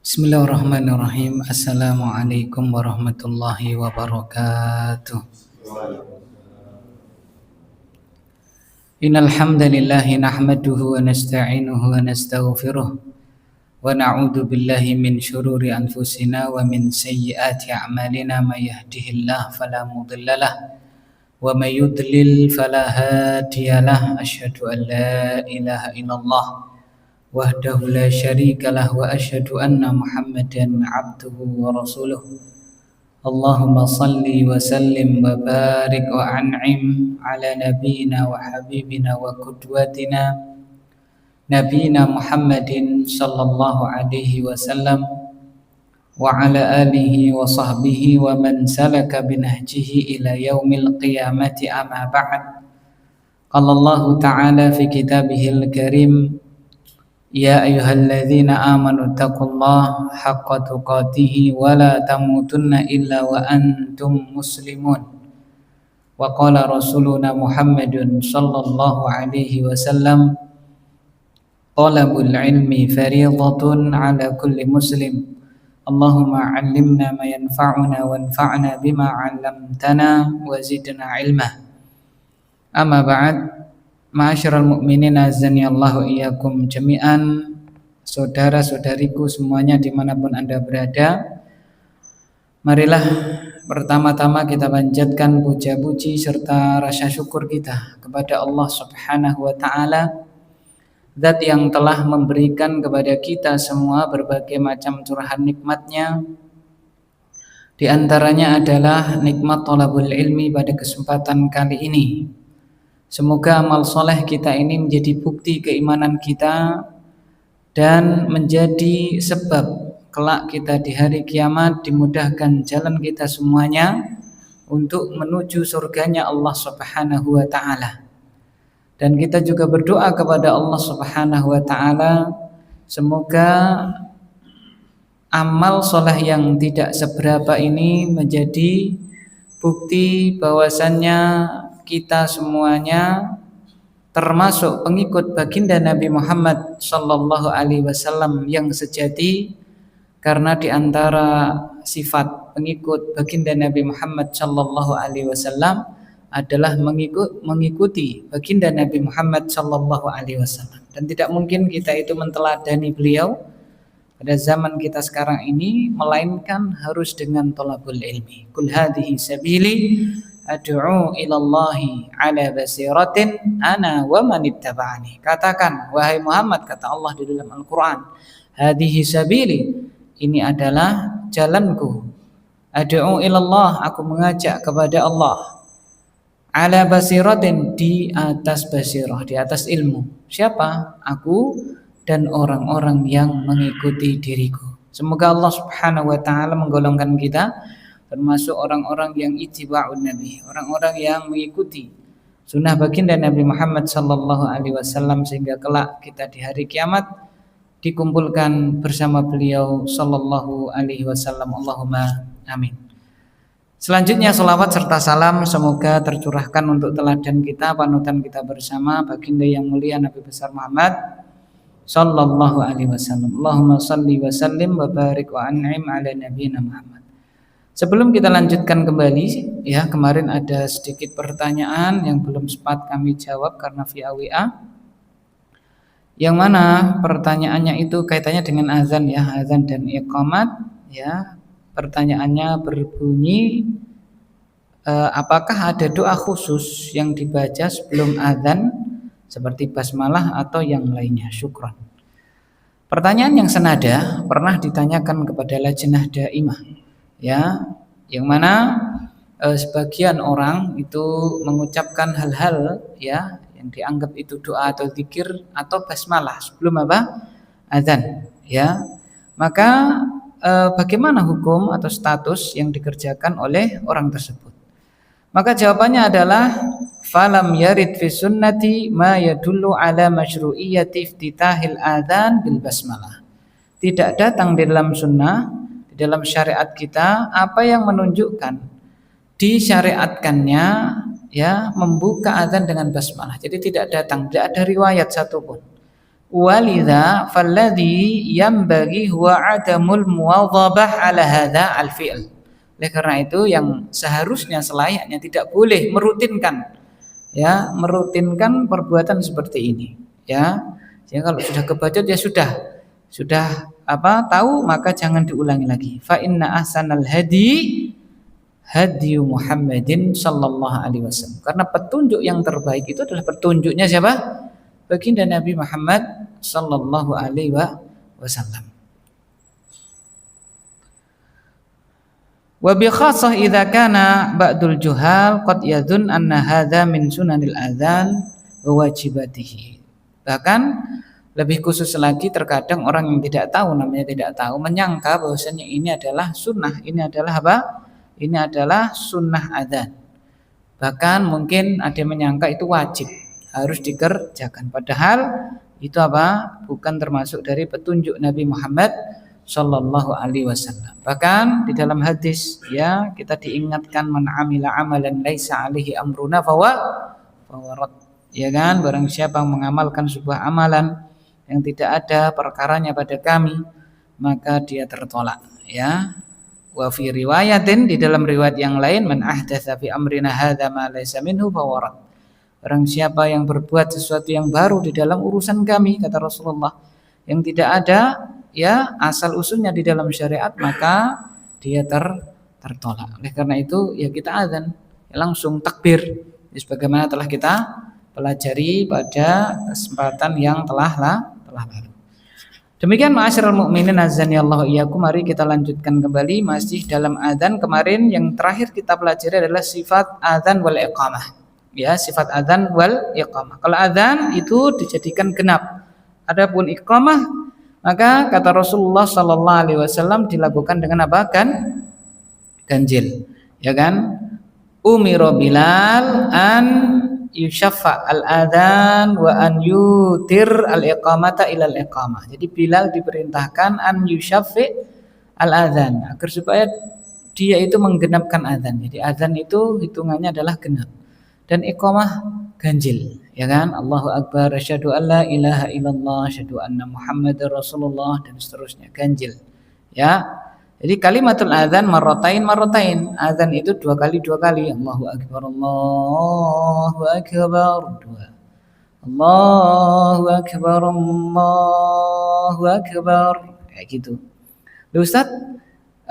Bismillahirrahmanirrahim. Assalamualaikum warahmatullahi wabarakatuh. Innal hamdalillah nahmaduhu wa nasta'inuhu wa nastaghfiruh wa na'udzu billahi min shururi anfusina wa min sayyiati a'malina may yahdihillahu fala mudhillalah wa may yudlil fala hadiyalah. Asyhadu an la ilaha illallah wahdahu la syarikalah wa asyhadu anna Muhammadan abduhu wa rasuluh. Allahumma salli wa sallim wa barik wa an'im ala nabiyyina wa habibina wa qudwatina nabiyina Muhammadin sallallahu alaihi wasallam wa ala alihi wa sahbihi wa man salaka binahjihi ila yaumil qiyamati amma ba'd. Qala Allah ta'ala fi kitabihil karim, ya ayyuhalladzina amanu taqullaha haqqa tuqatih wa la tamutunna illa wa antum muslimun. Wa qala rasuluna Muhammadun sallallahu alaihi wasallam, talabul ilmi fariidatun ala kulli muslim. Allahumma 'allimna ma yanfa'una wanfa'na bima 'allamtana wa zidna ilma. Amma ba'd. Ma'asyiral mu'minin azani Allahu iyyakum jami'an. Saudara-saudariku semuanya dimanapun Anda berada, marilah pertama-tama kita panjatkan puja-puji serta rasa syukur kita kepada Allah Subhanahu wa ta'ala, Zat yang telah memberikan kepada kita semua berbagai macam curahan nikmatnya. Di antaranya adalah nikmat thalabul ilmi pada kesempatan kali ini. Semoga amal soleh kita ini menjadi bukti keimanan kita dan menjadi sebab kelak kita di hari kiamat dimudahkan jalan kita semuanya untuk menuju surganya Allah Subhanahu wa ta'ala. Dan kita juga berdoa kepada Allah Subhanahu wa ta'ala, semoga amal soleh yang tidak seberapa ini menjadi bukti bahwasannya kita semuanya termasuk pengikut baginda Nabi Muhammad sallallahu alaihi wasallam yang sejati, karena di antara sifat pengikut baginda Nabi Muhammad sallallahu alaihi wasallam adalah mengikuti baginda Nabi Muhammad sallallahu alaihi wasallam, dan tidak mungkin kita itu menteladani beliau pada zaman kita sekarang ini melainkan harus dengan thalabul ilmi. Qul hadhihi sabili ad'u ilallahi ala basiratin ana wa man ittaba'ani. Katakan wahai Muhammad, kata Allah di dalam Al-Qur'an, hadhihi sabili, ini adalah jalanku, ad'u ilallah, aku mengajak kepada Allah, ala basiratin, di atas basirah, di atas ilmu. Siapa? Aku dan orang-orang yang mengikuti diriku. Semoga Allah Subhanahu wa ta'ala menggolongkan kita termasuk orang-orang yang ittiba'un nabi, orang-orang yang mengikuti sunnah baginda Nabi Muhammad sallallahu alaihi wasallam, sehingga kelak kita di hari kiamat dikumpulkan bersama beliau sallallahu alaihi wasallam. Allahumma amin. Selanjutnya salawat serta salam semoga tercurahkan untuk teladan kita, panutan kita bersama, baginda yang mulia Nabi besar Muhammad sallallahu alaihi wasallam. Allahumma salli wa sallim wa barik wa an'im ala nabiyina Muhammad. Sebelum kita lanjutkan kembali, ya, kemarin ada sedikit pertanyaan yang belum sempat kami jawab karena via WA. Yang mana pertanyaannya itu kaitannya dengan azan, ya, azan dan iqamat, ya. Pertanyaannya berbunyi, apakah ada doa khusus yang dibaca sebelum azan seperti basmalah atau yang lainnya? Syukran. Pertanyaan yang senada pernah ditanyakan kepada Lajnah Daimah, ya, yang mana sebagian orang itu mengucapkan hal-hal, ya, yang dianggap itu doa atau zikir atau basmalah sebelum apa? Azan, ya. Maka bagaimana hukum atau status yang dikerjakan oleh orang tersebut? Maka jawabannya adalah falam yarid fi sunnati ma yadullu ala masyru'iyyati iftitahil adzan bil basmalah. Tidak datang di dalam sunnah, dalam syariat kita, apa yang menunjukkan disyariatkannya, ya, membuka azan dengan basmalah. Jadi tidak datang, tidak ada riwayat satupun Walidha falladhi yanbaghi huwa adamul muwadhabah ala hadha al-fi'l. Oleh karena itu yang seharusnya selayaknya tidak boleh merutinkan perbuatan seperti ini, ya. Jadi kalau sudah kebacot ya sudah tahu, maka jangan diulangi lagi. Fa inna ahsanal hadi Muhammadin sallallahu alaihi wasallam. Karena petunjuk yang terbaik itu adalah petunjuknya siapa? Baginda Nabi Muhammad sallallahu alaihi wasallam. Wa bi khassah idza kana ba'dul juhal qad yadhun anna hadza min sunanil adzan wa wajibatihi. Bahkan lebih khusus lagi terkadang orang yang tidak tahu menyangka bahwasanya ini adalah sunnah, ini adalah apa? Ini adalah sunnah adzan. Bahkan mungkin ada yang menyangka itu wajib, harus dikerjakan, padahal itu bukan termasuk dari petunjuk Nabi Muhammad sallallahu alaihi wasallam. Bahkan di dalam hadis ya kita diingatkan man amila amalan laisa alaihi amruna fawarat. Ya kan, barang siapa yang mengamalkan sebuah amalan yang tidak ada perkaranya pada kami, maka dia tertolak, ya. Wa fi riwayatin, di dalam riwayat yang lain, man ahdatsa fi amrina hadza ma laisa minhu fawarat. Barang siapa yang berbuat sesuatu yang baru di dalam urusan kami, kata Rasulullah, yang tidak ada ya asal usulnya di dalam syariat, maka dia tertolak. Oleh karena itu ya kita azan ya langsung takbir, sebagaimana telah kita pelajari pada kesempatan yang telah lalu. Demikian ma'asyiral mukminin azani Allah iyyakum. Mari kita lanjutkan kembali masih dalam adzan. Kemarin yang terakhir kita pelajari adalah sifat adzan wal iqamah. Ya, sifat adzan wal iqamah. Kalau adzan itu dijadikan genap. Adapun iqamah maka kata Rasulullah sallallahu alaihi wasallam dilakukan dengan apa? Ganjil. Ya kan? Umira Bilal an yushaffa al-adzan wa an yutir al-iqamata ila al-iqamah. Jadi Bilal diperintahkan an yushaffi al-adzan agar supaya dia itu menggenapkan adzan. Jadi adzan itu hitungannya adalah genap dan iqamah ganjil, ya kan? Allahu akbar, asyhadu an la ilaha illallah, asyhadu anna Muhammadar Rasulullah, dan seterusnya ganjil. Ya. Jadi kalimatul adzan marratain. Adzan itu dua kali. Allahu akbar, Allahu akbar, dua. Allahu akbar, Allahu akbar. Kayak gitu. Loh Ustaz,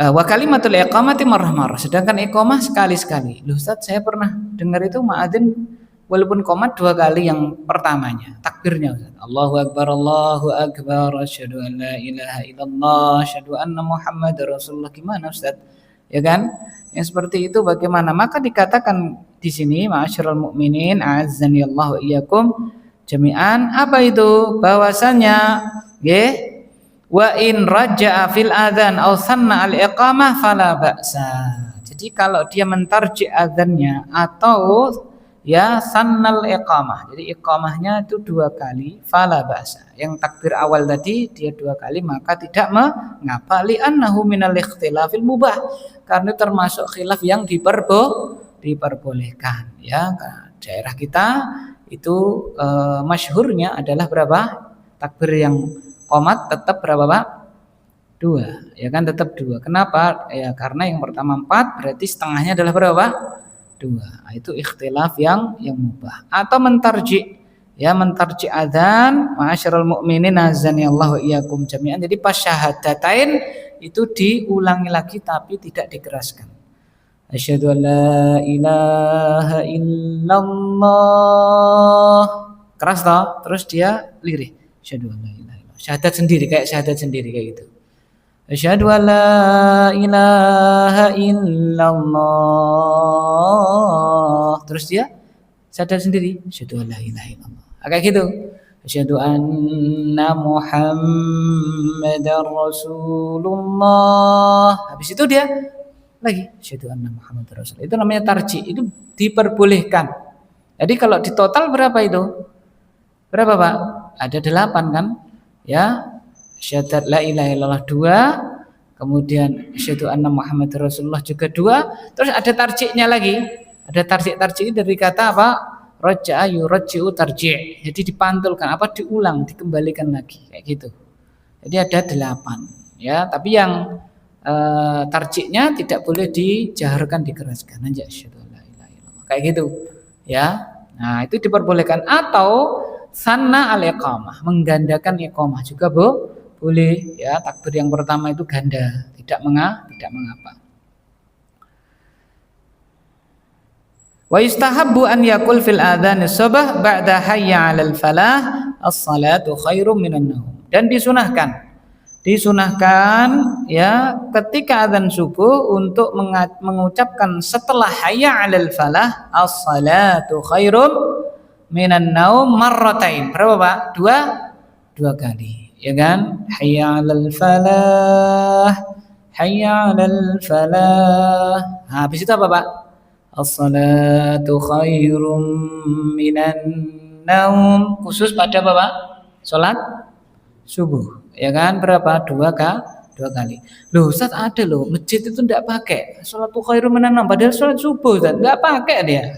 wa kalimatul iqamati marrah. Sedangkan iqamah sekali. Loh Ustaz, saya pernah dengar itu ma'adzin walaupun qomat dua kali, yang pertamanya takbirnya Ustaz. Allahu akbar, asyhadu an la ilaha illallah, asyhadu anna Muhammadar Rasulullah. Gimana Ustaz? Ya kan? Yang seperti itu bagaimana? Maka dikatakan di sini ma'asyiral mukminin a'azzani Allah wa iyyakum jami'an, apa itu? Bahwasanya wa in raja'a fil adzan aw sanna al iqamah fala ba'sa. Jadi kalau dia mentarji adzannya atau ya sannal iqamah, jadi iqamahnya itu dua kali, fala ba'sa. Yang takbir awal tadi dia dua kali, maka tidak mengapa, li'annahu minal ikhtilafil mubah, karena termasuk khilaf yang diperbolehkan. Ya, daerah kita itu masyhurnya adalah berapa? Takbir yang qomat tetap berapa Pak? Dua, ya kan, tetap dua. Kenapa? Ya karena yang pertama 4, berarti setengahnya adalah berapa? 2. Nah, itu ikhtilaf yang mubah. Atau mentarji adzan, ma'asyiral mukminin azani Allah wa iyyakum jami'an. Jadi pas syahadatain itu diulangi lagi tapi tidak dikeraskan. Asyhadu an la ilaha illallah. Keras toh, terus dia lirih. Asyhadu an la ilaha illallah. Syahadat sendiri kayak gitu. Asyhadu an la ilaha illallah. Terus dia sadar sendiri, asyhadu an la ilaha illallah. Kayak gitu. Asyhadu anna Muhammadar Rasulullah. Habis itu dia lagi asyhadu anna Muhammadar Rasulullah. Itu namanya tarji, itu diperbolehkan. Jadi kalau di total berapa itu? Berapa Pak? Ada 8 kan? Ya. Syahadat la ilaha illallah 2, kemudian asyhadu anna Muhammadar Rasulullah juga 2, terus ada tarjiknya lagi. Ada tarjik dari kata apa? Raja'a yurji'u tarji'. Jadi dipantulkan, diulang, dikembalikan lagi kayak gitu. Jadi ada 8 ya, tapi yang tarji'nya tidak boleh dijaharkan, dikeraskan aja asyhadu alla ilaha illallah. Kayak gitu ya. Nah, itu diperbolehkan. Atau sanna al-iqamah, menggandakan iqamah juga boleh ya. Takbir yang pertama itu ganda, tidak mengapa. Wa yustahabbu an yaqul fil adzan as-subh ba'da hayya 'alal falah as-salatu khairum minan naum. Dan disunahkan ya ketika adzan subuh untuk mengucapkan setelah hayya 'alal falah as-salatu khairum minan naum marratain. Berapa Pak? Dua kali. Ya kan? Hayya 'alal falah, hayya 'alal falah. Nah, habis itu apa Pak? As-salatu khairum minan naum. Khusus pada apa Pak? Salat subuh. Ya kan? Berapa? Dua kali. Loh Ustaz, ada loh masjid itu enggak pakai salatu khairum minan naum, padahal salat subuh Ustaz, enggak pakai dia.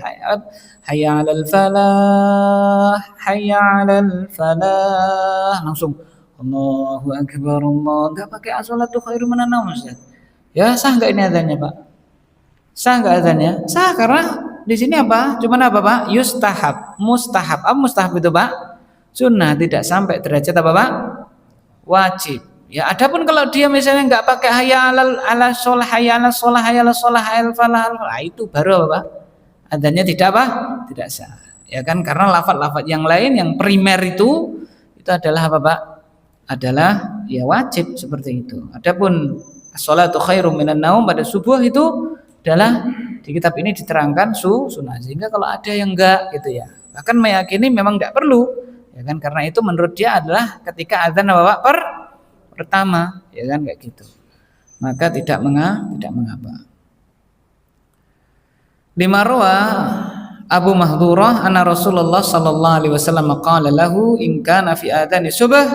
Hayya 'alal falah, hayya 'alal falah. Langsung Allahu akbar Allah. Enggak pakai salatu khairum minan naum Ustaz. Ya, sah enggak ini adzannya Pak? Sah nggak azannya? Sah, karena di sini apa? Cuman apa Pak? Yustahab, mustahab. Apa mustahab itu Pak? Sunnah, tidak sampai derajat apa Pak? Wajib. Ya, adapun kalau dia misalnya nggak pakai hayya ala sholah, hayya ala sholah, hayya ala sholah, hayya ala falah, itu baru apa Pak? Azannya tidak apa? Tidak sah. Ya kan, karena lafaz-lafaz yang lain yang primer itu adalah apa Pak? Adalah ya wajib seperti itu. Adapun sholatu khairum minan naum pada subuh itu adalah di kitab ini diterangkan sunnah, sehingga kalau ada yang enggak gitu ya, bahkan meyakini memang enggak perlu ya kan, karena itu menurut dia adalah ketika azan apa Pak? Pertama ya kan, kayak gitu, maka tidak mengapa. Lima rawa Abu Mahdhurah anna Rasulullah sallallahu alaihi wasallam qala lahu in kana fi adzani subh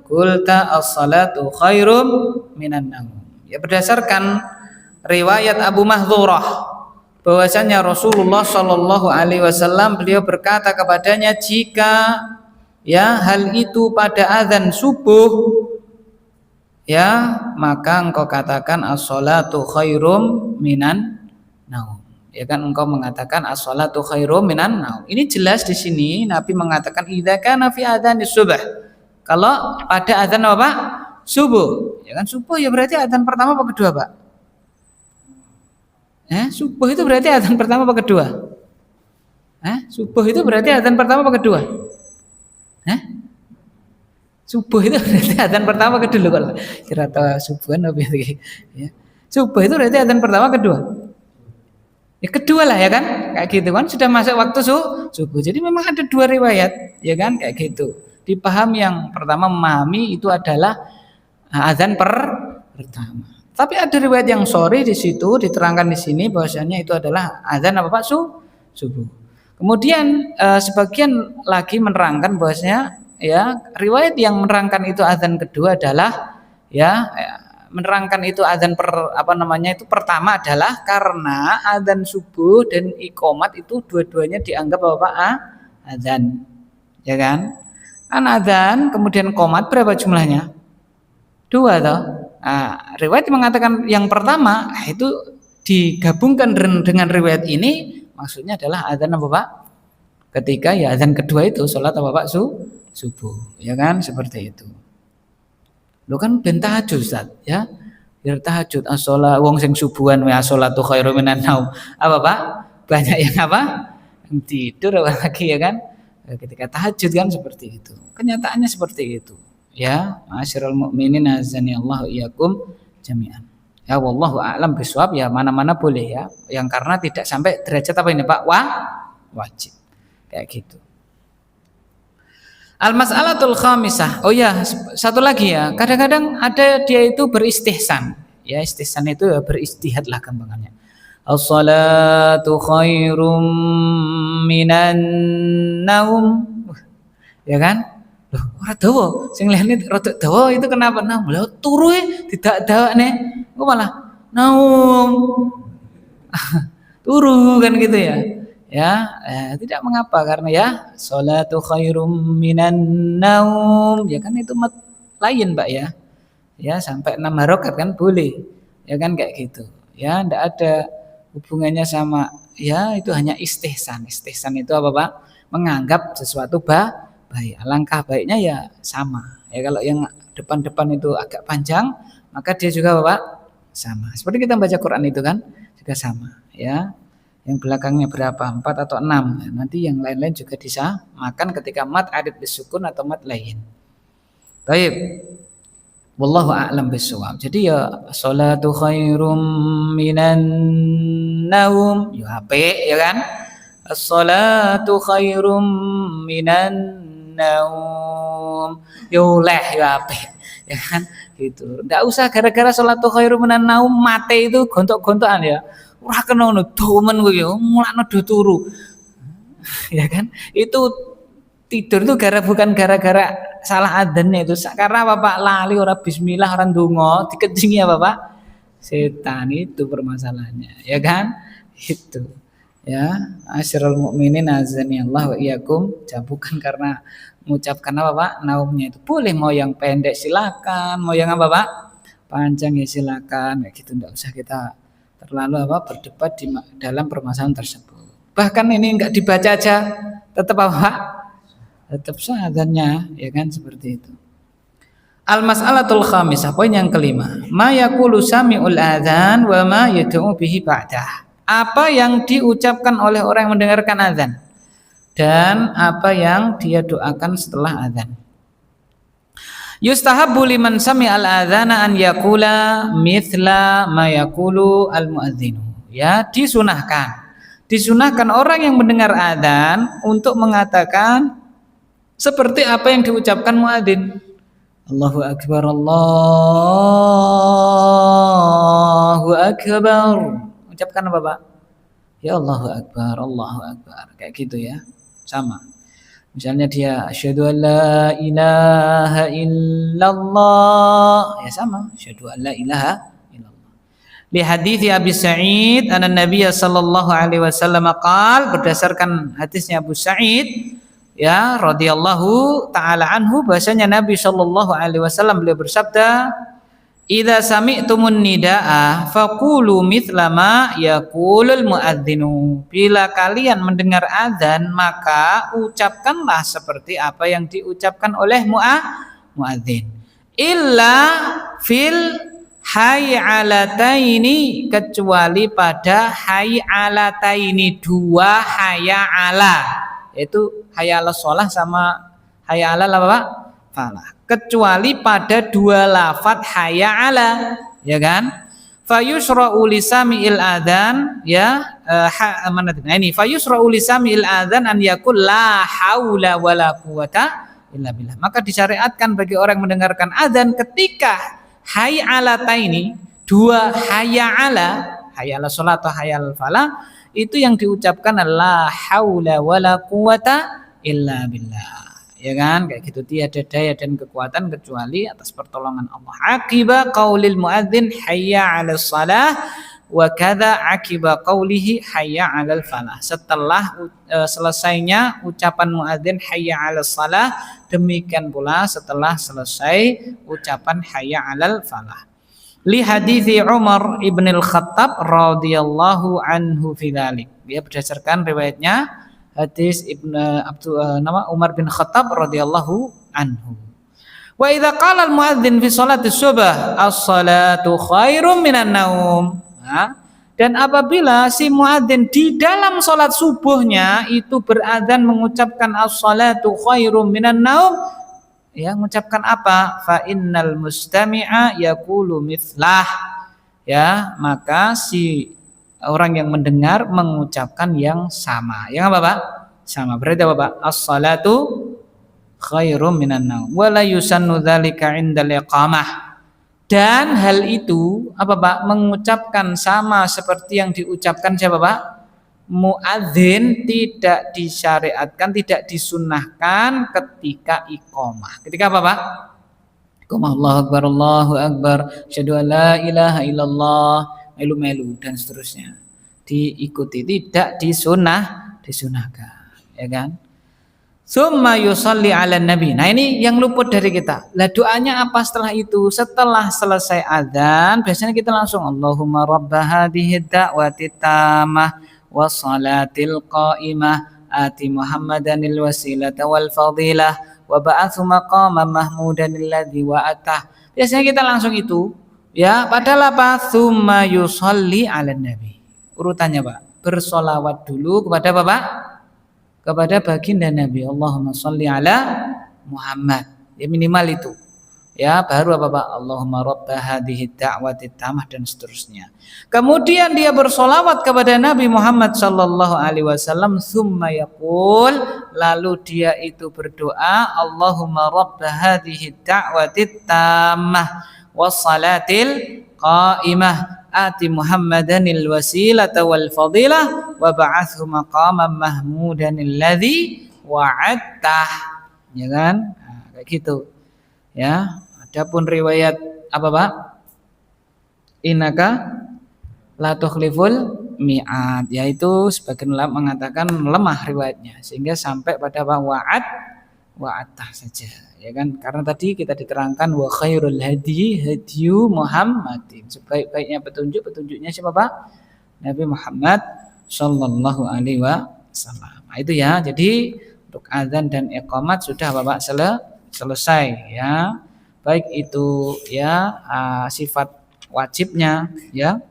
qulta as-salatu khairum minan naum. Ya, berdasarkan riwayat Abu Mahdhurah bahwasanya Rasulullah Shallallahu Alaihi Wasallam beliau berkata kepadanya, jika ya hal itu pada azan subuh ya maka engkau katakan as-salatu khairum minan naum. Ya kan, engkau mengatakan as-salatu khairum minan naum. Ini jelas di sini Nabi mengatakan idza kana fi adzani subh. Kalau pada azan apa Pak? Subuh. Ya kan, subuh ya berarti azan pertama apa kedua Pak? Subuh itu berarti adzan pertama apa kedua? Subuh itu berarti adzan pertama apa kedua? Subuh itu berarti adzan pertama kedua kalau kira tahu subuhan lebih ya. Subuh itu berarti adzan pertama kedua? Ya kedua lah ya kan? Kayak gitu kan, sudah masuk waktu subuh. Jadi memang ada dua riwayat ya kan, kayak gitu. Dipahami yang pertama memahami itu adalah adzan pertama. Tapi ada riwayat yang sahih di situ diterangkan di sini bahwasanya itu adalah azan apa Pak? Subuh. Kemudian sebagian lagi menerangkan bahwasanya ya riwayat yang menerangkan itu azan kedua adalah ya menerangkan itu azan itu pertama adalah karena azan subuh dan iqamat itu dua-duanya dianggap apa Pak? Azan. Ya kan? Kan azan kemudian qomat berapa jumlahnya? 2 toh. Riwayat mengatakan yang pertama itu digabungkan dengan riwayat ini, maksudnya adalah azan apa Pak? Ketika ya azan kedua itu sholat apa Pak? Subuh, ya kan, seperti itu. Lo kan ben tahajud Ustaz, ya. Biar tahajud as-shalah wong sing subuhan wa as-shalatu khairum minan naum. Apa Pak? Banyak yang apa? Yang tidur lagi ya kan? Ketika tahajud kan seperti itu. Kenyataannya seperti itu. Ya, ma'asyiral mukminin azani Allah iyyakum jami'an. Ya wallahu a'lam bishawab, ya mana-mana boleh ya. Yang karena tidak sampai derajat apa ini Pak? Wajib. Kayak gitu. Al-mas'alatul khamisah. Oh ya, satu lagi ya. Kadang-kadang ada dia itu beristihsan. Ya, istihsan itu ya beristihad lah gampangannya. As-salatu khairum minan naum. Ya kan? Loh, ora dawa, sing liyane rada dawa itu kenapa? Nah, lha turu tidak dawakne. Kok malah naum. Turu kan gitu ya. Ya, tidak mengapa karena ya sholatu khairum minan naum, ya kan itu lain Mbak ya. Ya sampai 6 harokat kan boleh, ya kan kayak gitu. Ya ndak ada hubungannya sama, ya itu hanya istihsan. Istihsan itu apa Pak? Menganggap sesuatu baik. Alangkah baiknya ya sama. Ya kalau yang depan-depan itu agak panjang, maka dia juga Bapak sama. Seperti kita baca Quran itu kan juga sama, ya. Yang belakangnya berapa? 4 atau 6. Nah, nanti yang lain-lain juga disamakan ketika mat arid bisukun atau mat lain. Baik. Wallahu a'lam bishawab. Jadi ya salatu khairum minan naum. Ya apik ya kan? As-salatu khairum minan naum. Ya oleh ya apik. Ya kan? Gitu. Enggak usah gara-gara salatu khairum minan naum mate itu gontok-gontokan ya. Ora kena ngono domen kuwi ya, mulakno do turu. Ya kan? Itu tidur itu bukan gara-gara salah adzannya itu, karena Bapak lali ora bismillah ora ndonga dikecingi ya Bapak setan, itu permasalahannya ya kan itu ya. Asyrul mukminin azani Allah wa iyyakum, bukan karena mengucapkan apa Pak naumnya itu. Boleh mau yang pendek silakan, mau yang apa Pak panjang ya silakan, kayak gitu. Enggak usah kita terlalu berdebat di dalam permasalahan tersebut. Bahkan ini enggak dibaca aja tetap apa tetap sah adzannya, ya kan seperti itu. Al-mas'alatul khamisah, poin yang kelima, ma yaqulu sami'ul adzan wa ma yad'u bihi ba'dah. Apa yang diucapkan oleh orang yang mendengarkan adzan dan apa yang dia doakan setelah adzan. Yustahabbu liman sami'al adzana an yaqula mithla ma yaqulu al-muadzinu. Ya, disunahkan orang yang mendengar adzan untuk mengatakan seperti apa yang diucapkan muadzin. Allahu akbar, Allahu akbar. Ucapkan apa Pak? Ya Allahu akbar, Allahu akbar. Kayak gitu ya. Sama. Misalnya dia asyhadu an la ilaha illallah. Ya sama, asyhadu an la ilaha illallah. Li hadiits Abi Sa'id anna Nabiy sallallahu alaihi wasallam qaal, berdasarkan hadisnya Abu Sa'id ya radhiyallahu taala anhu, bahasanya Nabi sallallahu alaihi wasallam beliau bersabda, idza sami'tumun nidaa faqulu mithla ma yaqulul muadzinu. Bila kalian mendengar azan maka ucapkanlah seperti apa yang diucapkan oleh muadzin. Illa fil hayy alataini, kecuali pada hayy alataini, dua hayya ala, yaitu hayya 'alas shalah sama hayya 'alal apa Pak? Falah. Kecuali pada dua lafaz hayya 'ala, ya kan? Fayusra'u lisami'il adzan, ya nah ini fayusra'u lisami'il adzan an yaqul la haula wala quwata illa billah. Maka disyariatkan bagi orang yang mendengarkan adzan ketika hayya 'alataini, dua hayya 'ala, hayya 'alas shalah atau hayya 'alal falah, itu yang diucapkan la haula wala quwata illa billah, ya kan kayak gitu. Tiada daya dan kekuatan kecuali atas pertolongan Allah. Akiba qaulil muadzin hayya 'alas shalah wa kadza akiba qaulihi hayya 'alal falah. Setelah selesainya ucapan muadzin hayya 'alas shalah, demikian pula setelah selesai ucapan hayya 'alal falah. Li hadithi Umar ibn al-Khattab radhiyallahu anhu fi dzalik. Dia berdasarkan riwayatnya hadis nama Umar bin Khattab radhiyallahu anhu. Wa idza qala al-muadzin fi sholati subh as-salatu khairum minan naum. Dan apabila si muadzin di dalam salat subuhnya itu berazan mengucapkan as-salatu khairum minan naum, ya mengucapkan apa? Fa innal mustami'a yaqulu mithlah, ya maka si orang yang mendengar mengucapkan yang sama. Yang apa Pak? Sama. Berarti apa Pak? As-salatu khairum minan naum wa la yusannu dzalika 'indal iqamah. Dan hal itu apa Pak? Mengucapkan sama seperti yang diucapkan siapa Pak? Muadzin tidak disyariatkan, tidak disunnahkan ketika iqamah. Ketika apa Pak? Iqamah Allahu Akbar, asyhadu an la ilaha illallah, melu-melu dan seterusnya. Diikuti, tidak disunahkan, ya kan? Summa yusalli ala nabi. Nah ini yang luput dari kita. Lah doanya apa setelah itu? Setelah selesai adzan, biasanya kita langsung Allahumma rabba hadhihi da'wati tammah wassalatil qa'imah ati Muhammadanil wasilata wal fadilah wa ba'athu maqaman mahmudan alladzi wa'atah. Biasanya kita langsung itu, ya, padahal apa? Summa yusalli ala nabi. Urutannya, Pak. Bersolawat dulu kepada Bapak, kepada baginda Nabi. Allahumma sholli ala Muhammad. Ya minimal itu. Ya, baru apa Pak? Allahumma rabba hadhihi da'wati tammah dan seterusnya. Kemudian dia bersolawat kepada Nabi Muhammad sallallahu alaihi wasallam, tsumma yaqul, lalu dia itu berdoa, Allahumma rabba hadhihi da'wati tammah wassalatil qa'imah ati Muhammadanil wasilata wal fadilah wa ba'athu maqaman mahmudan alladzi wa'adtah, ya kan? Nah, kayak gitu. Ya, adapun riwayat apa Pak? Innaka la tukhliful mi'ad, yaitu sebagian ulama mengatakan lemah riwayatnya sehingga sampai pada wa'adtah saja. Ya kan, karena tadi kita diterangkan wa khairul hadiyu Muhammadin, sebaik-baiknya petunjuknya siapa Pak? Nabi Muhammad sallallahu alaihi wasallam. Nah, itu ya. Jadi untuk azan dan iqamat sudah Bapak selesai, ya. Baik itu ya sifat wajibnya, ya,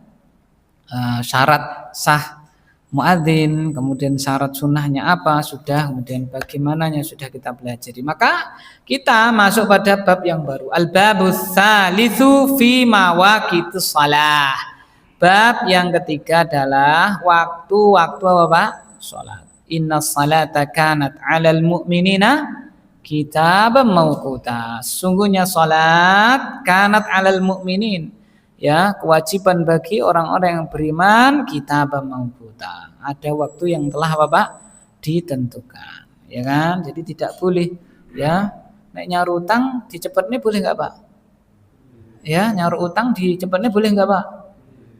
syarat sah muadzin, kemudian syarat sunnahnya apa sudah, kemudian bagaimananya sudah kita pelajari. Maka kita masuk pada bab yang baru, al-babus tsalitsu fi mawaqitus shalah. Bab yang ketiga adalah waktu-waktu apa Pak? Salat. Innas salata kanat 'alal mu'minina kitaban mauquta. Sungguhnya salat kanat 'alal mu'minin, ya, kewajiban bagi orang-orang yang beriman, kitaban mauquta. Ada waktu yang telah Bapak ditentukan, ya kan? Jadi tidak boleh, ya, nek nyaur utang dicepetnya boleh enggak Pak? Ya, nyaur utang dicepetnya boleh enggak Pak?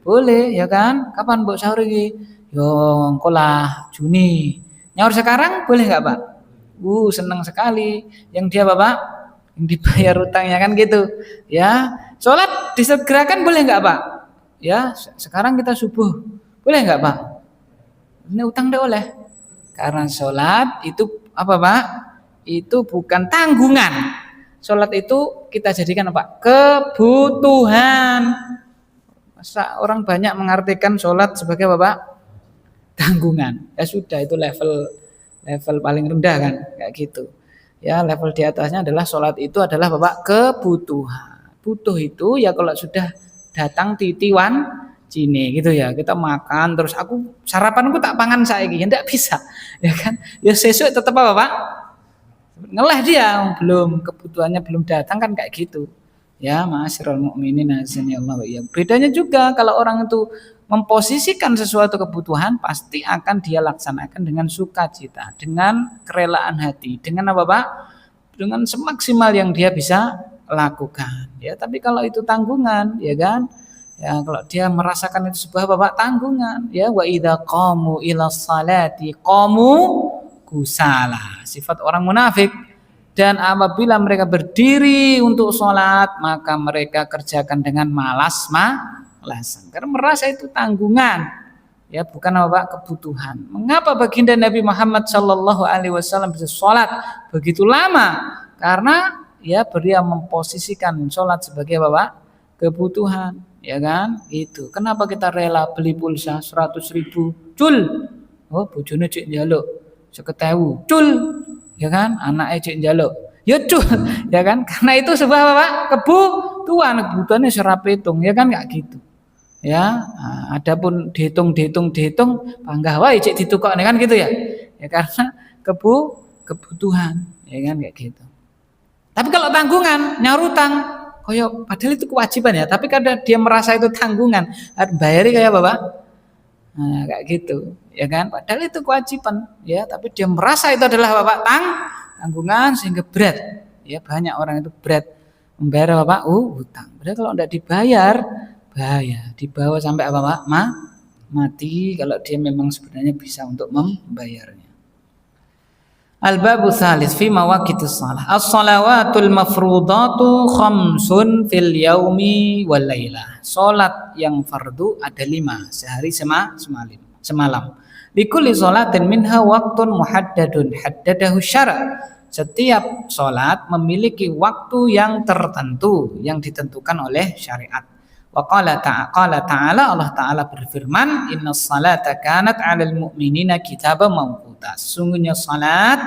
Boleh, ya kan? Kapan Mbok sahur iki? Yo engko lah Juni. Nyaur sekarang boleh enggak Pak? Senang sekali. Yang dia Bapak yang dibayar utangnya kan gitu, ya. Sholat disegerakan boleh enggak Pak? Ya, sekarang kita subuh, boleh enggak Pak? Ini utang enggak oleh. Karena sholat itu apa Pak? Itu bukan tanggungan. Sholat itu kita jadikan apa? Kebutuhan. Masa orang banyak mengartikan sholat sebagai apa Pak? Tanggungan. Ya sudah, itu level paling rendah kan, kayak gitu. Ya, level di atasnya adalah sholat itu adalah Bapak kebutuhan. Butuh itu ya kalau sudah datang titiwan cine gitu ya, kita makan terus aku sarapanku tak pangan saiki, ya enggak bisa, ya kan? Ya sesuk tetap apa Pak? Ngeleh dia, belum, kebutuhannya belum datang kan, kayak gitu. Ya, ma'asyiral mukminin azanillahu wa iyyakum. Bedanya juga kalau orang itu memposisikan sesuatu kebutuhan, pasti akan dia laksanakan dengan sukacita, dengan kerelaan hati, dengan apa Pak? Dengan semaksimal yang dia bisa lakukan. Ya, tapi kalau itu tanggungan, ya kan? Ya, kalau dia merasakan itu sebuah apa Pak? Tanggungan. Ya, wa idza qamu ila sholati qamu kusala. Sifat orang munafik. Dan apabila mereka berdiri untuk sholat, maka mereka kerjakan dengan malasan, karena merasa itu tanggungan, ya, bukan apa Pak? Kebutuhan. Mengapa baginda Nabi Muhammad Shallallahu Alaihi Wasallam bisa sholat begitu lama? Karena ya beliau memposisikan sholat sebagai apa Pak? Kebutuhan, ya kan? Itu. Kenapa kita rela beli pulsa 100.000? Cul, oh bojone cek njaluk 50.000, cul, ya kan? Anaknya cek njaluk, ya cul, ya kan? Karena itu sebuah apa Pak? Kebutuhannya serap hitung, ya kan, nggak gitu. Ya, nah, adapun dihitung panggah wae cek ditukokne kan gitu ya. Ya karena kebutuhan, ya kan, kayak gitu. Tapi kalau tanggungan, nyaur utang, koyo padahal itu kewajiban ya, tapi kadang dia merasa itu tanggungan, bayari kayak apa Pak? Nah, kayak gitu, ya kan? Padahal itu kewajiban, ya, tapi dia merasa itu adalah Bapak tanggungan sehingga berat. Ya, banyak orang itu berat membayar Bapak utang. Padahal kalau tidak dibayar, bahaya, dibawa sampai apa Pak? mati kalau dia memang sebenarnya bisa untuk membayarnya. Al-babu tsalits fi mawaqitus shalah. As-shalawatul mafrudatu khamsun fil yaumi wal lailah. Salat yang fardu ada 5 sehari semalam. Likulli sholatin minha waqtun muhaddadun haddadahu syara'. Setiap salat memiliki waktu yang tertentu yang ditentukan oleh syariat. Wa qala ta'ala Allah Ta'ala berfirman, "Innas salata kanat 'alal mu'minina kitaban mawquta." Sesungguhnya salat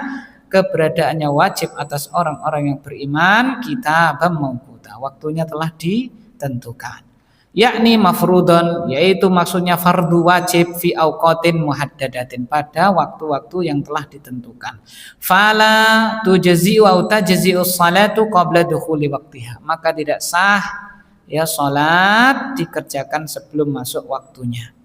keberadaannya wajib atas orang-orang yang beriman kitaban mawquta. Waktunya telah ditentukan. Yakni mafrudun, yaitu maksudnya fardu wajib fi auqatin muhaddadatin, pada waktu-waktu yang telah ditentukan. Fala tujzi wa tajzi'u salatu qabla dukhuli waqtiha. Maka tidak sah ya salat dikerjakan sebelum masuk waktunya.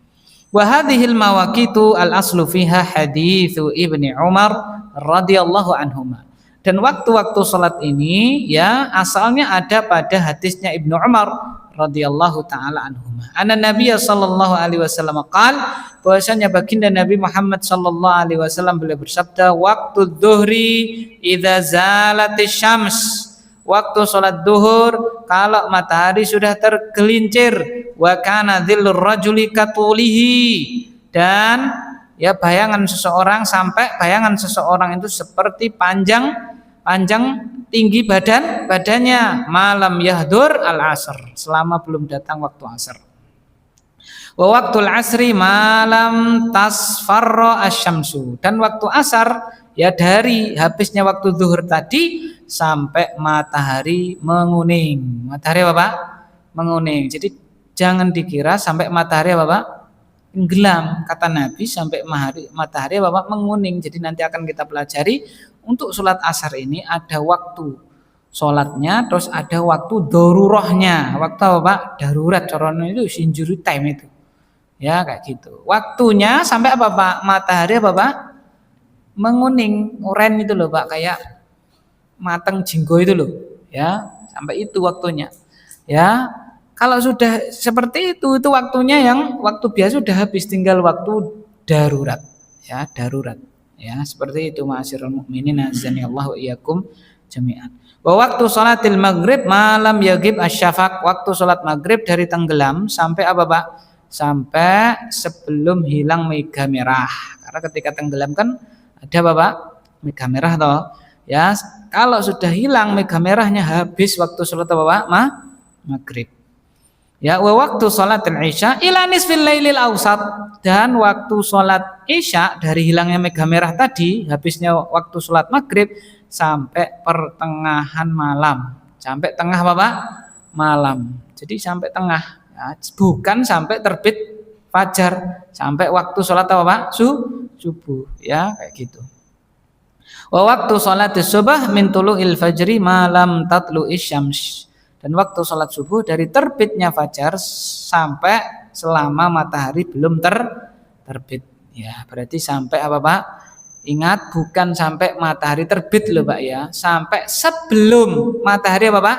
Wa hadhil mawaqitu al-aslu fiha haditsu Ibnu Umar radhiyallahu anhuma. Dan waktu-waktu salat ini ya asalnya ada pada hadisnya Ibnu Umar radhiyallahu taala anhuma. Anna Nabiy sallallahu alaihi wasallam qaal, bahwasanya baginda Nabi Muhammad sallallahu alaihi wasallam beliau bersabda, "Waktu dzuhri idza zalatis syams." Waktu salat duhur kalau matahari sudah tergelincir, wa kana dhillur rajuli katulihi, dan ya bayangan seseorang itu seperti panjang tinggi badannya, malam yahdur al-asr, selama belum datang waktu asar. Wa waktul asri malam tasfarra asyamsu, dan waktu asar ya dari habisnya waktu zuhur tadi sampai matahari menguning. Matahari apa Pak? Menguning. Jadi jangan dikira sampai matahari apa Pak? Tenggelam. Kata Nabi sampai matahari apa Pak? Menguning. Jadi nanti akan kita pelajari untuk sholat asar ini ada waktu sholatnya, terus ada waktu darurohnya. Waktu apa Pak? Darurat. Corona itu injury time itu. Ya kayak gitu. Waktunya sampai apa Pak? Matahari apa Pak? Menguning. Oren itu loh Pak, kayak matang jinggo itu loh, ya sampai itu waktunya. Ya kalau sudah seperti itu waktunya yang waktu biasa sudah habis, tinggal waktu darurat, ya darurat, ya seperti itu. Ma'asyiral mukminin azanillahu wa iyyakum jami'an. Wa waktu sholatil maghrib malam yagib asyafaq, waktu sholat maghrib dari tenggelam sampai apa Pak? Sampai sebelum hilang mega merah. Karena ketika tenggelam kan ada apa Pak? Mega merah toh. Ya, kalau sudah hilang mega merahnya habis waktu sholat apa Pak? Maghrib. Ya, wa waktu sholatil isya ila nisfil lailil awsat, dan waktu sholat isya dari hilangnya mega merah tadi, habisnya waktu sholat maghrib sampai pertengahan malam. Sampai tengah apa Pak? Malam. Jadi sampai tengah, ya, bukan sampai terbit fajar, sampai waktu sholat apa Pak? Subuh, ya kayak gitu. Wa waktu sholatis subah min tulu'il fajri malam tatlu'is syams, dan waktu sholat subuh dari terbitnya fajar sampai selama matahari belum terbit. Ya, berarti sampai apa Pak? Ingat, bukan sampai matahari terbit loh Pak ya, sampai sebelum matahari apa Pak?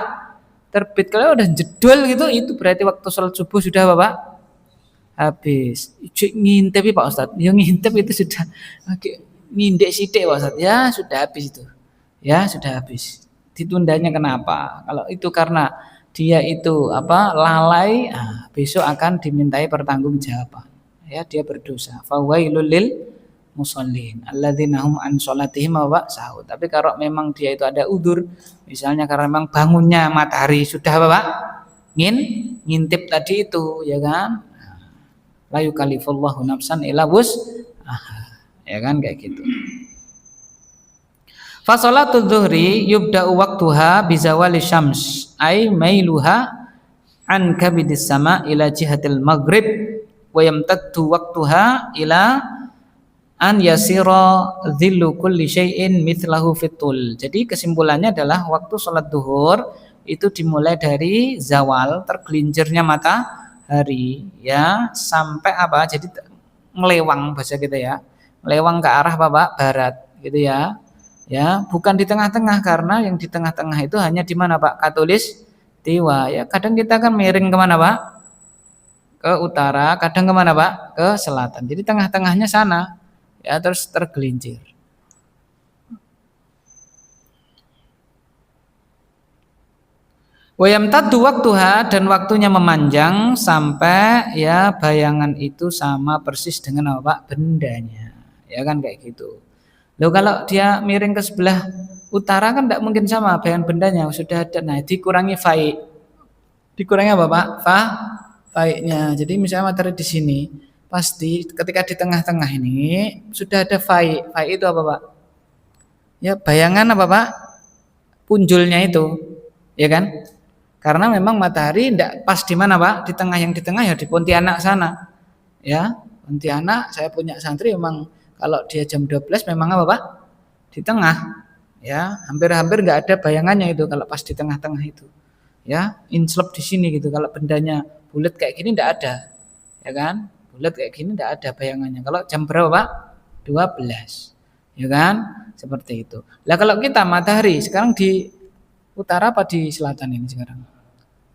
Terbit. Kalau udah jedul gitu, itu berarti waktu sholat subuh sudah apa Pak? Habis. Ngintip Pak Ustadz, yang ngintip itu sudah ngindek sidik Pak Ustadz, ya sudah habis itu, ya sudah habis. Ditundanya kenapa? Kalau itu karena dia itu apa lalai, besok akan dimintai pertanggungjawaban, ya dia berdosa. Fawailul lil musallin alladzina hum an sholatihim wa sahun. Tapi kalau memang dia itu ada udzur, misalnya karena memang bangunnya matahari sudah apa Pak? Ngintip tadi itu, ya kan? La yukallifullahu nafsan illa wus'aha. Ya kan kayak gitu. Fa sholatul dzuhri yubda'u waqtuha bi zawali syams ay mailuha an kabidis sama ila jihatil maghrib wa yamtaddu waqtuha ila an yasira dhillu kulli syai'in mithlahu fitul. Jadi kesimpulannya adalah waktu sholat duhur itu dimulai dari zawal, tergelincirnya matahari, ya sampai apa? Jadi ngelewang bahasa kita ya. Lewang ke arah Bapak barat gitu ya. Ya, bukan di tengah-tengah, karena yang di tengah-tengah itu hanya di mana Pak? Katulis tiwa. Ya, kadang kita kan miring kemana Pak? ke utara, kadang kemana Pak? Ke selatan. Jadi tengah-tengahnya sana, ya terus tergelincir. Wayamtaddu waktuha, dan waktunya memanjang sampai ya bayangan itu sama persis dengan apa Pak? Bendanya. Ya kan kayak gitu. Loh kalau dia miring ke sebelah utara kan tidak mungkin sama bayangan bendanya, sudah ada. Nah, dikurangi faik. Dikurangi apa Pak? Faiknya. Jadi misalnya matahari di sini, pasti ketika di tengah-tengah ini sudah ada faik. Faik itu apa Pak? Ya bayangan apa Pak? Punjulnya itu, ya kan? Karena memang matahari tidak pas di mana Pak? Di tengah, yang di tengah ya di Pontianak sana. Ya, Pontianak saya punya santri memang kalau dia jam 12 memang apa Pak? Di tengah. Ya, hampir-hampir nggak ada bayangannya itu kalau pas di tengah-tengah itu. Ya, inslep di sini gitu. Kalau bendanya bulat kayak gini tidak ada. Ya kan? Bulat kayak gini tidak ada bayangannya. Kalau jam berapa Pak? 12. Ya kan? Seperti itu. Lah kalau kita matahari sekarang di utara apa di selatan ini sekarang?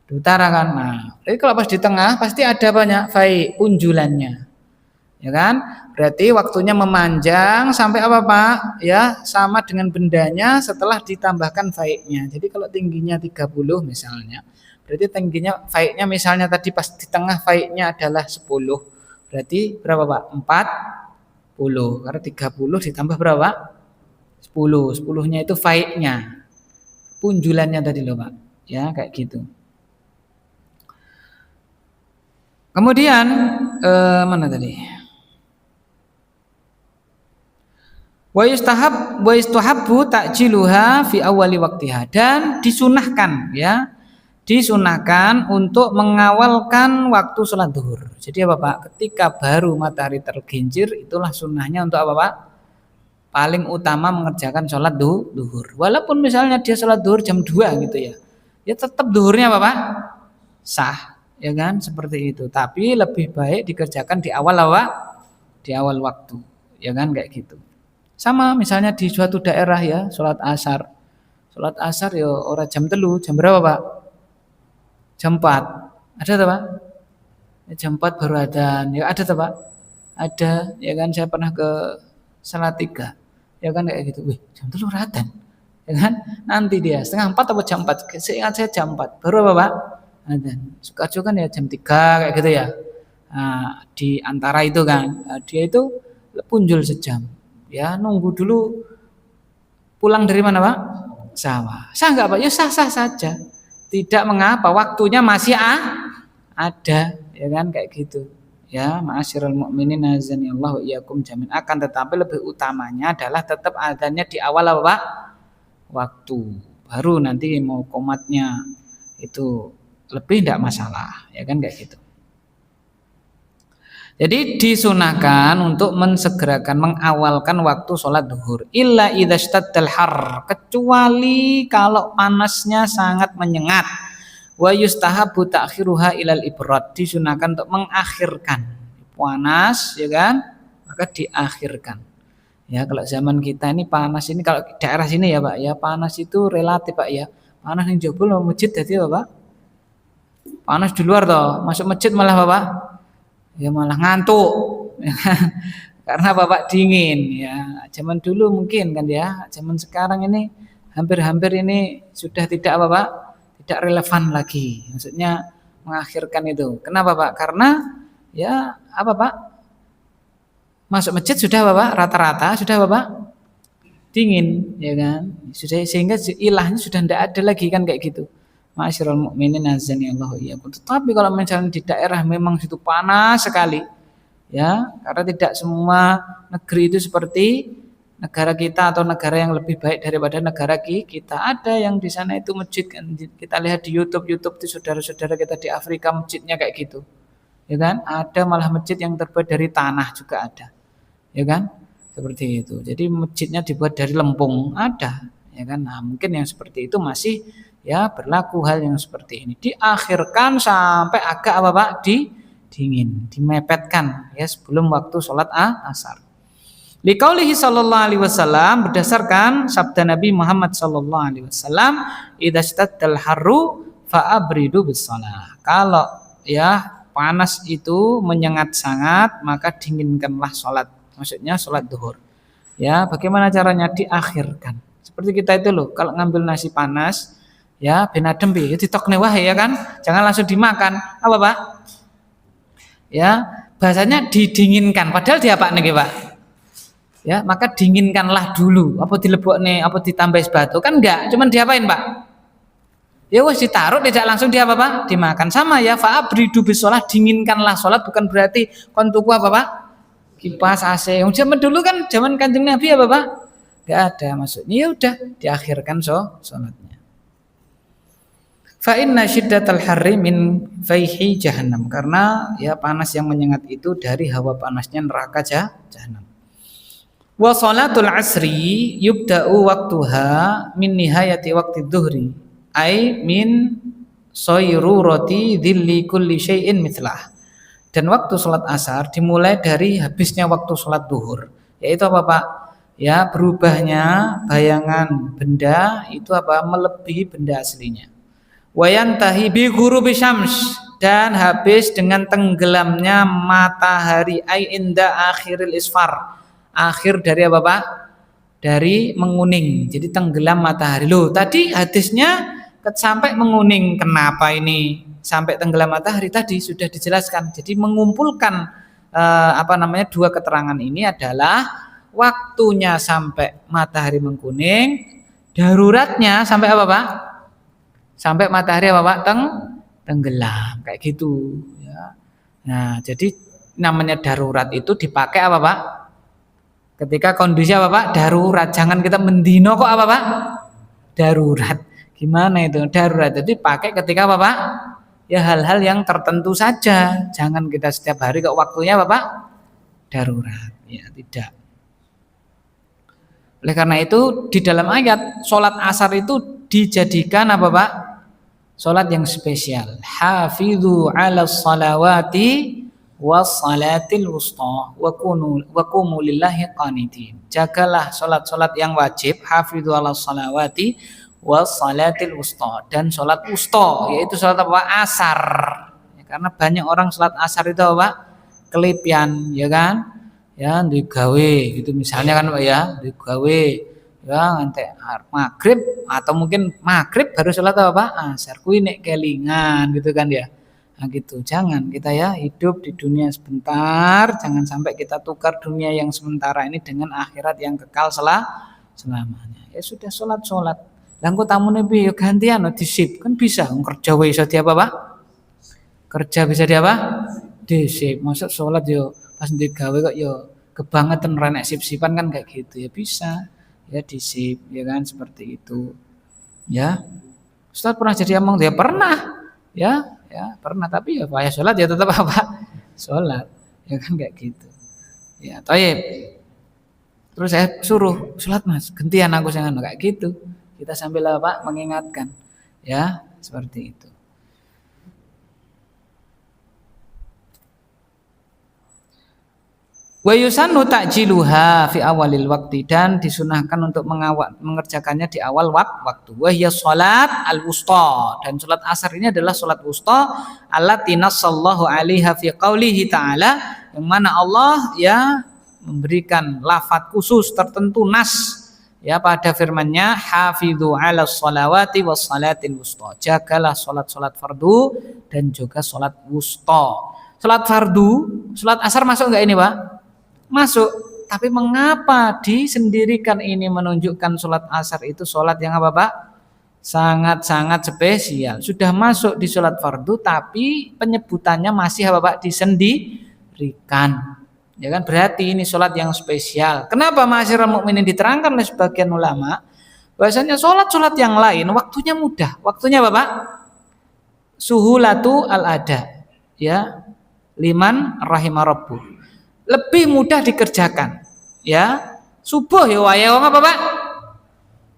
Di utara kan. Nah, jadi kalau pas di tengah pasti ada banyak faik punjulannya. Ya kan? Berarti waktunya memanjang sampai apa Pak? Ya, sama dengan bendanya setelah ditambahkan faiknya. Jadi kalau tingginya 30 misalnya, berarti tingginya faiknya misalnya tadi pas di tengah faiknya adalah 10. Berarti berapa Pak? 40. Karena 30 ditambah berapa? 10. 10-nya itu faiknya. Punjulannya tadi loh Pak. Ya, kayak gitu. Kemudian mana tadi? Wa yustahabbu ta'jiluha fi awali waktiha, dan disunahkan ya. Disunahkan untuk mengawalkan waktu sholat zuhur. Jadi apa Pak? Ketika baru matahari tergelincir, itulah sunnahnya untuk apa Pak? Paling utama mengerjakan sholat zuhur. Walaupun misalnya dia sholat zuhur jam 2 gitu ya. Ya tetap zuhurnya apa Pak? Sah, ya kan? Seperti itu. Tapi lebih baik dikerjakan di awal apa? Di awal waktu, ya kan kayak gitu. Sama misalnya di suatu daerah ya, sholat asar. Sholat asar ya orang jam 3, jam berapa Pak? Jam 4. Ada tak Pak? Ya, jam 4 baru adzan. Ya ada tak Pak? Ada, ya kan saya pernah ke Salatiga. Ya kan kayak gitu. Wih, jam 3 adzan. Ya kan? Nanti dia setengah 4 atau jam 4. Seingat saya jam 4. Baru apa Pak? Adzan. Suka kan ya jam 3 kayak gitu ya. Nah, di antara itu kan, dia itu punjul sejam. Ya, nunggu dulu pulang dari mana Pak? Sawah. Sah enggak Pak? Ya sah-sah saja. Tidak mengapa, waktunya masih ada, ya kan kayak gitu. Ya, ma'asyiral mukminin azanillahu iyyakum jami'an. Akan tetapi lebih utamanya adalah tetap adzannya di awal apa Pak? Waktu. Baru nanti mau qomatnya itu lebih tidak masalah, ya kan kayak gitu. Jadi disunahkan untuk mensegerakan, mengawalkan waktu sholat duhur. Illa idza istaddal har, kecuali kalau panasnya sangat menyengat. Wa yustahabu ta'khiruha ilal ibrad, disunahkan untuk mengakhirkan. Panas, ya kan? Maka diakhirkan. Ya, kalau zaman kita ini panas ini, kalau daerah sini ya Pak, ya panas itu relatif Pak ya. Panas yang jebol masjid jadi apa Pak? Panas di luar toh, masuk masjid malah Bapak ya malah ngantuk karena bapak dingin ya. Zaman dulu mungkin kan ya, zaman sekarang ini hampir-hampir ini sudah tidak apa Pak, tidak relevan lagi, maksudnya mengakhirkan itu. Kenapa Pak? Karena ya apa Pak, masuk masjid sudah Bapak rata-rata sudah Bapak dingin ya kan, sudah, sehingga ilahnya sudah tidak ada lagi kan kayak gitu. Ma'asyiral mukminin azanillahu iyyakum. Tetapi kalau misalnya di daerah memang situ panas sekali, ya, karena tidak semua negeri itu seperti negara kita atau negara yang lebih baik daripada negara kita. Ada yang di sana itu masjid kan, kita lihat di YouTube itu saudara-saudara kita di Afrika masjidnya kayak gitu. Ya kan? Ada malah masjid yang terbuat dari tanah juga ada. Ya kan? Seperti itu. Jadi masjidnya dibuat dari lempung ada, ya kan? Nah, mungkin yang seperti itu masih ya berlaku hal yang seperti ini. Diakhirkan sampai agak apa Pak? Dingin, dimepetkan ya sebelum waktu sholat asar. Liqaulihi sallallahu alaihi wasallam, berdasarkan sabda Nabi Muhammad sallallahu alaihi wasallam, idza staddal harru fa abridu bis shalah. Kalau ya panas itu menyengat sangat, maka dinginkanlah sholat. Maksudnya sholat duhur. Ya, bagaimana caranya? Diakhirkan. Seperti kita itu loh, kalau ngambil nasi panas, ya ben adem piye, ditokne wae ya kan. Jangan langsung dimakan. Apa, Pak? Ya, bahasanya didinginkan. Padahal dia apa nih, Pak? Ya, maka dinginkanlah dulu. Apa dilebokne, apa ditambah es batu? Kan enggak, cuman diapain, Pak? Ya wes ditaruh, tidak langsung dia apa, Pak? Dimakan. Sama ya, fa'abridu bisolah, dinginkanlah sholat, bukan berarti kon tuku apa, Pak? Kipas AC. Yang zaman dulu kan zaman Kanjeng Nabi apa, Pak? Enggak ada maksudnya. Ya udah diakhirkan sholatnya. Fa inna syiddatal harri min faihi jahannam, karena ya panas yang menyengat itu dari hawa panasnya neraka jahannam. Wa sholatul asri yubda'u waktuha min nihayati waqti dhuhri ay min sayrurati dhilli kulli syai'in mithlah. Dan waktu sholat asar dimulai dari habisnya waktu sholat duhur. Yaitu apa, Pak? Ya, berubahnya bayangan benda itu apa? Melebihi benda aslinya. Wayantahi bi ghurubi syams, dan habis dengan tenggelamnya matahari ay inda akhiril isfar. Akhir dari apa, Pak? Dari menguning. Jadi tenggelam matahari. Loh, tadi hadisnya sampai menguning. Kenapa ini sampai tenggelam matahari? Tadi sudah dijelaskan. Jadi mengumpulkan dua keterangan ini adalah waktunya sampai matahari menguning, daruratnya sampai apa, Pak? Sampai matahari apa, Pak? Tenggelam kayak gitu ya. Nah, jadi namanya darurat itu dipakai apa, Pak? Ketika kondisi apa, Pak? Darurat. Jangan kita mendino kok apa, Pak? Darurat. Gimana itu? Darurat itu dipakai ketika apa, Pak? Ya hal-hal yang tertentu saja. Jangan kita setiap hari kok waktunya apa, Pak? Darurat. Ya, tidak. Oleh karena itu di dalam ayat sholat asar itu dijadikan apa, Pak? Sholat yang spesial. Hafidhu ala salawati wassalatil wusta wa qumu lillahi qanitin. Jagalah salat-salat yang wajib, hafidhu ala salawati wassalatil wusta, dan salat wusta yaitu salat apa? Asar. Ya, karena banyak orang salat asar itu apa? Kelebihan, ya kan? Ya, digawe gitu misalnya kan, Pak ya, digawe ya nganti maghrib atau mungkin maghrib baru salat apa, Pak? Asar. Kuwi nek kelingan gitu kan ya. Nah gitu, jangan kita ya hidup di dunia sebentar, jangan sampai kita tukar dunia yang sementara ini dengan akhirat yang kekal selamanya. Ya sudah sholat. Langko tamune piye yo gantian disip, kan bisa kerja wae iso di apa, Pak? Kerja bisa di apa? Disip. Maksud sholat yo pas digawe kok yo kebangetan renek sip-sipan kan kayak gitu ya bisa. Ya disip, ya kan seperti itu. Ya. Ustaz pernah jadi among dia pernah. Ya pernah, tapi ya payah sholat ya tetap apa? Sholat, ya kan kayak gitu. Ya, toyib. Terus saya suruh sholat mas, gantian aku jangan kayak gitu. Kita sambil apa? Mengingatkan, ya seperti itu. Wa yusannu ta'jiluha fi awalil waktu, dan disunahkan untuk mengerjakannya di awal waktu. Wa hiya shalat al-wusta, dan salat asar ini adalah salat wusta allati nassallahu 'alaiha fi qaulihi ta'ala, yang mana Allah ya memberikan lafaz khusus tertentu nas ya pada firman-Nya, hafidzu 'alas shalawati was salatil wusta. Jagalah salat-salat fardu dan juga salat wusta. Salat fardu, salat asar masuk enggak ini, Pak? Masuk, tapi mengapa disendirikan ini menunjukkan sholat asar itu sholat yang apa, Pak? Sangat-sangat spesial. Sudah masuk di sholat fardu, tapi penyebutannya masih apa, Pak? Disendirikan. Ya kan, berarti ini sholat yang spesial. Kenapa ma'asyiral mukminin diterangkan oleh sebagian ulama? Bahasanya sholat-sholat yang lain waktunya mudah. Waktunya apa, Pak? Suhulatu al-ada. Ya, liman rahimah rabbuh. Lebih mudah dikerjakan, ya. Subuh ya waya wong apa, Pak?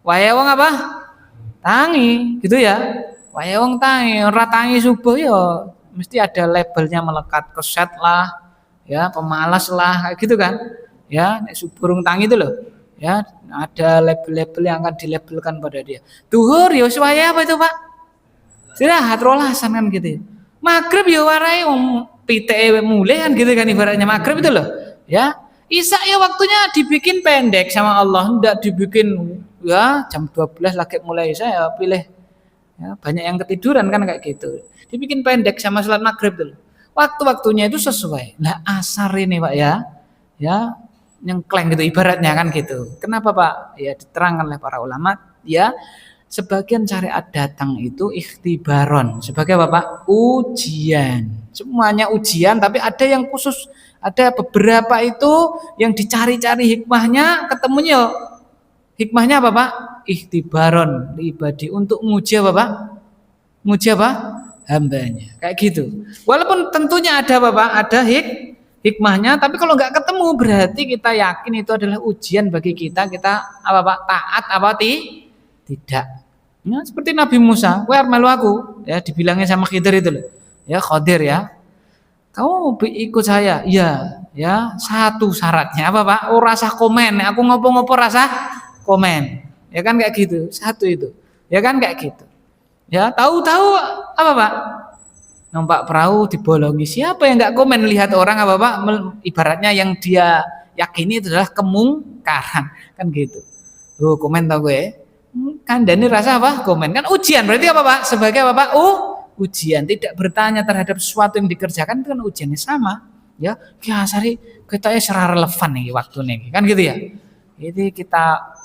Waya wong apa? Tangi, gitu ya. Waya wong tangi, ora tangi subuh ya mesti ada labelnya melekat, keset lah, ya, pemalas lah, kayak gitu kan. Ya, nek subuh tangi itu loh. Ya, ada label-label yang akan dilabelkan pada dia. Duhur ya waya apa itu, Pak? Istirahat rolasan kan gitu. Maghrib ya warai piteke mulai kan gitu kan ibaratnya maghrib itu loh. Ya. Isya ya waktunya dibikin pendek sama Allah, enggak dibikin ya jam 12 lagi mulai isya ya pilih ya, banyak yang ketiduran kan kayak gitu. Dibikin pendek sama sholat maghrib dulu. Waktu-waktunya itu sesuai. Nah asar ini Pak ya nyengkleng gitu ibaratnya kan gitu. Kenapa Pak? Ya diterangkan oleh para ulama ya sebagian syariat datang itu ikhtibaron sebagai apa Pak? Ujian. Semuanya ujian tapi ada yang khusus, ada beberapa itu yang dicari-cari hikmahnya ketemunya. Hikmahnya apa Pak? Ikhtibaron ibadi untuk nguji apa Pak? Nguji apa? Hambanya. Kayak gitu. Walaupun tentunya ada apa Pak? Ada hikmahnya, tapi kalau nggak ketemu berarti kita yakin itu adalah ujian bagi kita. Kita apa Pak? Taat apa tidak. Ya, seperti Nabi Musa, kowe arep melu aku, ya dibilangnya sama Khidir itu loh. Ya Khidir ya. Kamu ikut saya. Iya, ya. Satu syaratnya apa Pak? Oh rasa komen. Aku ngopo-ngopo rasa komen. Ya kan kayak gitu. Satu itu. Ya kan kayak gitu. Ya, tahu-tahu apa Pak? Numpak perahu dibolongi. Siapa yang nggak komen lihat orang apa Pak? Ibaratnya yang dia yakini itu adalah kemungkaran. Kan gitu. Loh, komen tau gue. Kan Dani rasa apa? Komen. Kan ujian. Berarti apa Pak? Sebagai apa Pak? Ujian. Tidak bertanya terhadap sesuatu yang dikerjakan itu kan ujiannya sama. Ya, Asari kita secara relevan nih waktu nih. Kan gitu ya. Jadi kita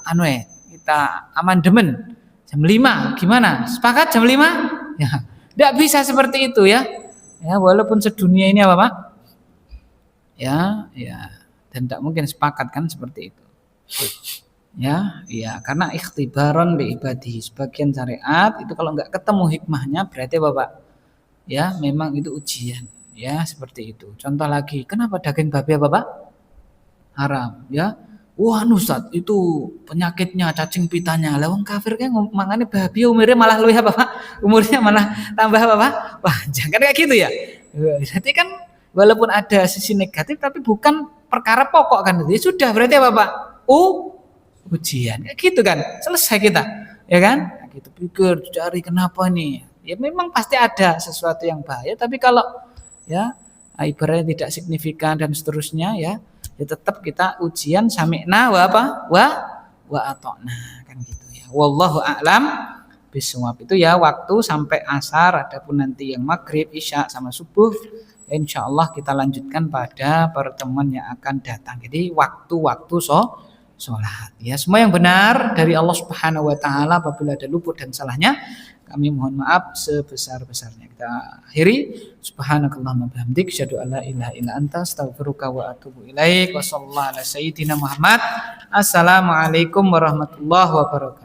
kita amandemen jam 5 gimana? Sepakat jam 5? Ya. Tidak bisa seperti itu ya. Ya, walaupun sedunia ini apa Pak? Ya. Dan tidak mungkin sepakat kan seperti itu. Ya, karena ikhtibaron bi ibadihi sebagian syariat itu kalau nggak ketemu hikmahnya berarti apa Pak? Ya, memang itu ujian. Ya, seperti itu. Contoh lagi, kenapa daging babi apa Pak? Haram, ya. Wah, Ustaz, itu penyakitnya cacing pitanya. Lah wong kafir kan mangane babi umurnya malah luwih apa Pak? Umurnya malah tambah apa Pak? Panjang kan kayak gitu ya. Berarti kan walaupun ada sisi negatif tapi bukan perkara pokok kan itu. Ya sudah berarti apa Pak? Ujian. Kayak gitu kan. Selesai kita. Ya kan? Gitu pikir cari kenapa nih? Ya memang pasti ada sesuatu yang bahaya tapi kalau ya ibaratnya tidak signifikan dan seterusnya ya tetap kita ujian sami'na wa ata'na kan gitu ya. Wallahu a'lam bishawab. Itu ya waktu sampai asar, adapun nanti yang maghrib, isya sama subuh insyaallah kita lanjutkan pada pertemuan yang akan datang. Jadi waktu-waktu sholat ya. Semua yang benar dari Allah Subhanahu wa taala, apabila ada luput dan salahnya kami mohon maaf sebesar-besarnya. Kita akhiri subhanakallahumma bihamdik asyhadu an la ilaha illa anta astaghfiruka wa atubu ilaik. Wassallallahu ala sayyidina Muhammad. Assalamualaikum warahmatullahi wabarakatuh.